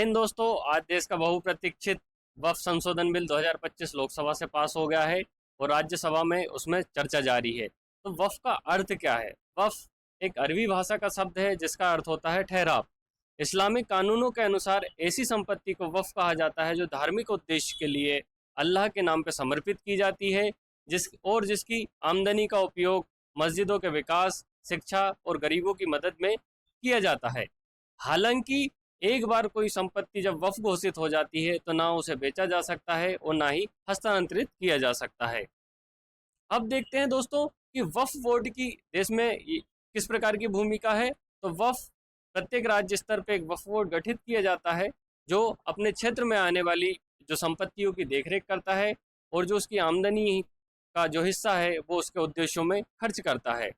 हिंद दोस्तों, आज देश का बहुप्रतीक्षित वक्फ संशोधन बिल 2025 लोकसभा से पास हो गया है और राज्यसभा में उसमें चर्चा जारी है। तो वक्फ का अर्थ क्या है? वक्फ एक अरबी भाषा का शब्द है जिसका अर्थ होता है ठहराव। इस्लामिक कानूनों के अनुसार ऐसी संपत्ति को वक्फ कहा जाता है जो धार्मिक उद्देश्य के लिए अल्लाह के नाम पर समर्पित की जाती है, जिसकी आमदनी का उपयोग मस्जिदों के विकास, शिक्षा और गरीबों की मदद में किया जाता है। हालांकि एक बार कोई संपत्ति जब वक्फ घोषित हो जाती है तो ना उसे बेचा जा सकता है और ना ही हस्तांतरित किया जा सकता है। अब देखते हैं दोस्तों कि वक्फ बोर्ड की देश में किस प्रकार की भूमिका है। तो वक्फ प्रत्येक राज्य स्तर पर एक वक्फ बोर्ड गठित किया जाता है जो अपने क्षेत्र में आने वाली जो संपत्तियों की देखरेख करता है और जो उसकी आमदनी का जो हिस्सा है वो उसके उद्देश्यों में खर्च करता है।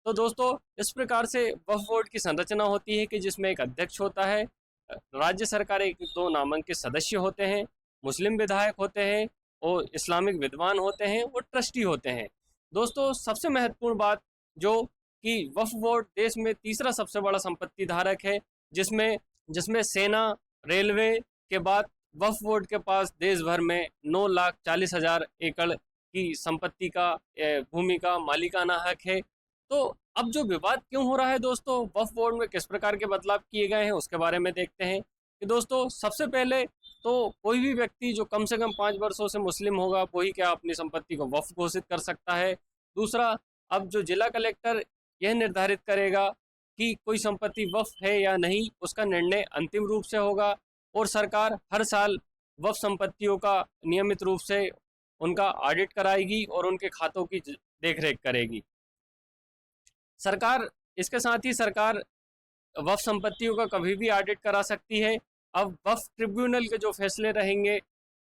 तो दोस्तों, इस प्रकार से वक्फ बोर्ड की संरचना होती है कि जिसमें एक अध्यक्ष होता है, राज्य सरकार एक दो नामांकित सदस्य होते हैं, मुस्लिम विधायक होते हैं और इस्लामिक विद्वान होते हैं और ट्रस्टी होते हैं। दोस्तों, सबसे महत्वपूर्ण बात जो कि वक्फ बोर्ड देश में तीसरा सबसे बड़ा संपत्ति धारक है, जिसमें जिसमें सेना, रेलवे के बाद वक्फ बोर्ड के पास देश भर में 9,40,000 एकड़ की संपत्ति का भूमि का मालिकाना हक है। तो अब जो विवाद क्यों हो रहा है दोस्तों, वक्फ बोर्ड में किस प्रकार के बदलाव किए गए हैं उसके बारे में देखते हैं कि दोस्तों, सबसे पहले तो कोई भी व्यक्ति जो कम से कम 5 वर्षों से मुस्लिम होगा वही क्या अपनी संपत्ति को वक्फ घोषित कर सकता है। दूसरा, अब जो जिला कलेक्टर यह निर्धारित करेगा कि कोई संपत्ति वक्फ है या नहीं, उसका निर्णय अंतिम रूप से होगा और सरकार हर साल वक्फ संपत्तियों का नियमित रूप से उनका ऑडिट कराएगी और उनके खातों की देखरेख करेगी। सरकार इसके साथ ही सरकार वक्फ संपत्तियों का कभी भी ऑडिट करा सकती है। अब वक्फ ट्रिब्यूनल के जो फैसले रहेंगे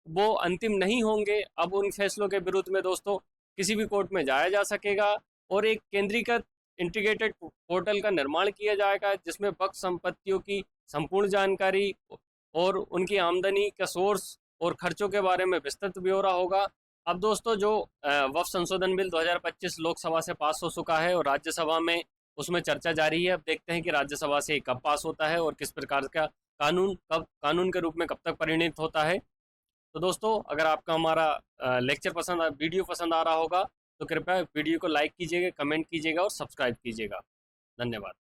वो अंतिम नहीं होंगे। अब उन फैसलों के विरुद्ध में दोस्तों किसी भी कोर्ट में जाया जा सकेगा और एक केंद्रीकृत इंटीग्रेटेड पोर्टल का निर्माण किया जाएगा जिसमें वक्फ संपत्तियों की संपूर्ण जानकारी और उनकी आमदनी का सोर्स और खर्चों के बारे में विस्तृत ब्यौरा होगा। अब दोस्तों, जो वक्फ संशोधन बिल 2025 लोकसभा से पास हो चुका है और राज्यसभा में उसमें चर्चा जारी है। अब देखते हैं कि राज्यसभा से कब पास होता है और किस प्रकार का कानून के रूप में कब तक परिणित होता है। तो दोस्तों, अगर आपका हमारा वीडियो पसंद आ रहा होगा तो कृपया वीडियो को लाइक कीजिएगा, कमेंट कीजिएगा और सब्सक्राइब कीजिएगा। धन्यवाद।